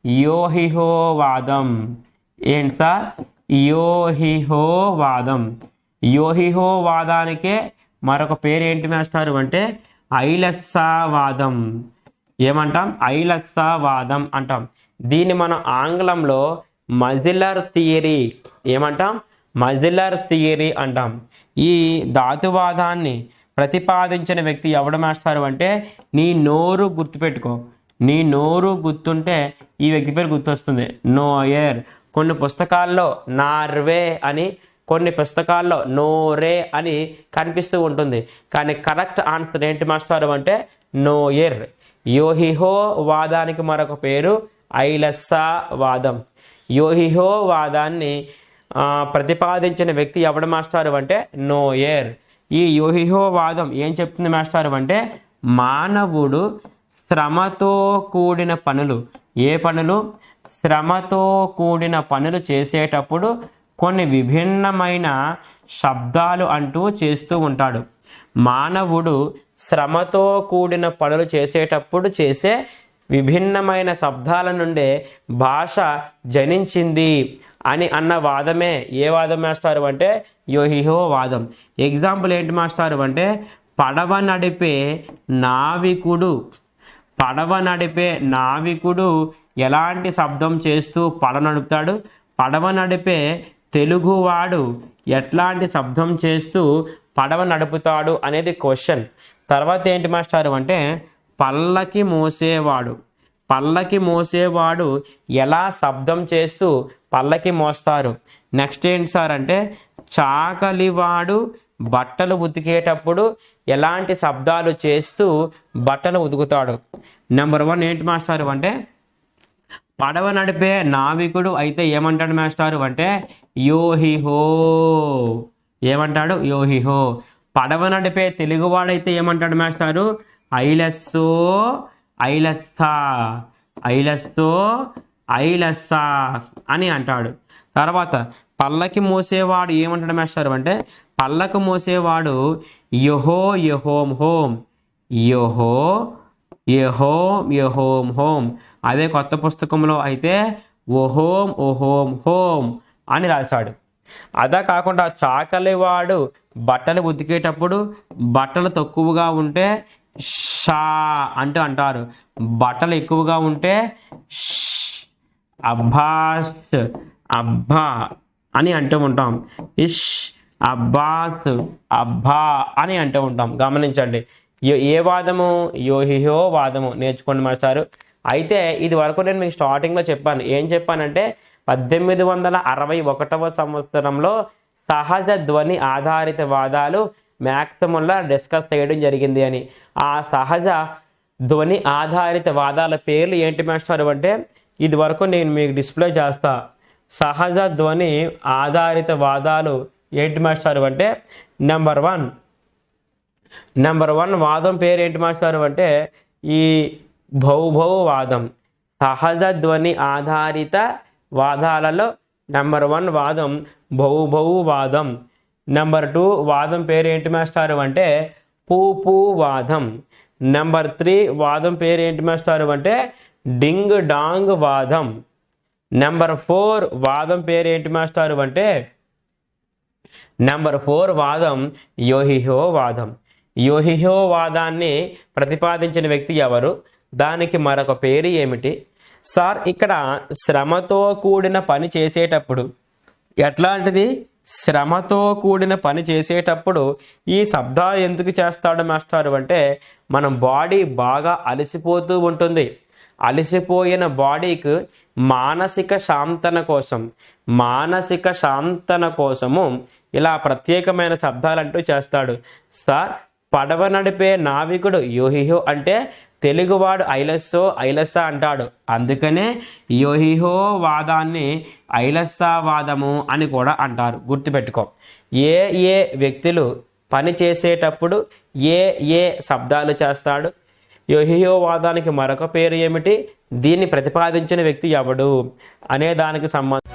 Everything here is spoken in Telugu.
యోహిహోవాదం. ఏంటి సార్? యోహిహోవాదం. యోహిహోవాదానికే మరొక పేరు ఏంటి మాస్టారు అంటే ఐలస్సావాదం. ఏమంటాం? ఐలస్సావాదం అంటాం. దీన్ని మనం ఆంగ్లంలో మజిలర్ థియరీ ఏమంటాం? మజిలర్ థియరీ అంటాం. ఈ ధాతువాదాన్ని ప్రతిపాదించిన వ్యక్తి ఎవడు మాస్టారు అంటే నీ నోరు గుర్తుపెట్టుకో. నీ నోరు గుర్తుంటే ఈ వ్యక్తి పేరు గుర్తొస్తుంది. నోయర్. కొన్ని పుస్తకాల్లో నార్వే అని, కొన్ని పుస్తకాల్లో నోరే అని కనిపిస్తూ ఉంటుంది. కానీ కరెక్ట్ ఆన్సర్ ఏంటి మాస్టారు అంటే నోయర్. యోహిహో వాదానికి మరొక పేరు ఐలస్సా వాదం. యోహిహో వాదాన్ని ప్రతిపాదించిన వ్యక్తి ఎవడు మాస్టారు అంటే నోయర్. ఈ యోహిహో వాదం ఏం చెప్తుంది మాస్టారు అంటే మానవుడు శ్రమతో కూడిన పనులు, ఏ పనులు? శ్రమతో కూడిన పనులు చేసేటప్పుడు కొన్ని విభిన్నమైన శబ్దాలు అంటూ చేస్తూ ఉంటాడు. మానవుడు శ్రమతో కూడిన పనులు చేసేటప్పుడు చేసే విభిన్నమైన శబ్దాల నుండే భాష జనించింది అని అన్న వాదమే ఏ వాదం మాస్టారు అంటే యోహిహో వాదం. ఎగ్జాంపుల్ ఏంటి మాస్టారు అంటే పడవ నడిపే నావికుడు. పడవ నడిపే నావికుడు ఎలాంటి శబ్దం చేస్తూ పడవ నడుపుతాడు? పడవ నడిపే తెలుగువాడు ఎట్లాంటి శబ్దం చేస్తూ పడవ నడుపుతాడు అనేది క్వశ్చన్. తర్వాత ఏంటి మాస్టారు అంటే పల్లకి మోసేవాడు. పల్లకి మోసేవాడు ఎలా శబ్దం చేస్తూ పల్లకి మోస్తారు? నెక్స్ట్ ఏంటి సార్ అంటే చాకలివాడు బట్టలు ఉతికేటప్పుడు ఎలాంటి శబ్దాలు చేస్తూ బట్టలు ఉతుకుతాడు? నెంబర్ 1 ఏంటి మాస్టారు అంటే పడవ నడిపే నావికుడు అయితే ఏమంటాడు మాస్టారు అంటే యోహిహో. ఏమంటాడు? యోహిహో. పడవ నడిపే తెలుగువాడైతే ఏమంటాడు మాస్టారు? ఐలస్సో ఐలస్సా. ఐలస్సో ఐలస్సా అని అంటాడు. తర్వాత పల్లకి మోసేవాడు ఏమంటాడు మాస్టారు అంటే పల్లకి మోసేవాడు యహో యహోం హోం. యహో యహోం యహోం హోం. అదే కొత్త పుస్తకంలో అయితే ఓహోం ఓహోం హోం అని రాశాడు. అదా కాకుండా చాకలివాడు బట్టలు ఉతికేటప్పుడు బట్టలు తక్కువగా ఉంటే షా అంటూ అంటారు. బట్టలు ఎక్కువగా ఉంటే అబ్బాస్ అబ్బా అని అంటూ ఉంటాం. ఇష్ అబ్బాస్ అబ్బా అని అంటూ ఉంటాం. గమనించండి. ఏ వాదము? యోహిహో వాదము. నేర్చుకోండి మాస్టారు. అయితే ఇది వరకు నేను మీకు స్టార్టింగ్లో చెప్పాను. ఏం చెప్పానంటే 1861వ సంవత్సరంలో సహజ ధ్వని ఆధారిత వాదాలు మ్యాక్సిమంలో డిస్కస్ చేయడం జరిగింది అని. ఆ సహజ ధ్వని ఆధారిత వాదాల పేర్లు ఏంటి మాస్టారు అంటే ఇది వరకు నేను మీకు డిస్ప్లే చేస్తా. సహజ ధ్వని ఆధారిత వాదాలు ఏంటి మాస్టారు అంటే నెంబర్ 1 వాదం పేరు ఏంటి మాస్టారు అంటే ఈ భౌభౌవాదం. సహజ ధ్వని ఆధారిత వాదాలలో నెంబర్ 1 వాదం భౌభౌవాదం. నెంబర్ 2 వాదం పేరు ఏంటి మాస్టారు అంటే పూపూవాదం. నెంబర్ 3 వాదం పేరు ఏంటి మాస్టారు అంటే డింగ్ డాంగ్ వాదం. నెంబర్ 4 వాదం పేరు ఏంటి మాస్టారు అంటే నెంబర్ 4 వాదం యోహిహో వాదం. యోహిహో వాదాన్ని ప్రతిపాదించిన వ్యక్తి ఎవరు? దానికి మరొక పేరు ఏమిటి? సార్ ఇక్కడ శ్రమతో కూడిన పని చేసేటప్పుడు ఎట్లాంటిది? శ్రమతో కూడిన పని చేసేటప్పుడు ఈ శబ్దాలు ఎందుకు చేస్తాడు మాస్టారు అంటే మన బాడీ బాగా అలసిపోతూ ఉంటుంది. అలసిపోయిన బాడీకి మానసిక శాంతన కోసము ఇలా ప్రత్యేకమైన శబ్దాలంటూ చేస్తాడు. సార్ పడవ నడిపే నావికుడు యోహిహో అంటే తెలుగువాడు ఐలస్సో ఐలస్సా అంటాడు. అందుకనే యోహిహో వాదాన్ని ఐలస్సా వాదము అని కూడా అంటారు. గుర్తుపెట్టుకో. ఏ వ్యక్తులు పని చేసేటప్పుడు ఏ శబ్దాలు చేస్తాడు? యోహిహో వాదానికి మరొక పేరు ఏమిటి? దీన్ని ప్రతిపాదించిన వ్యక్తి ఎవడు అనే దానికి సంబంధం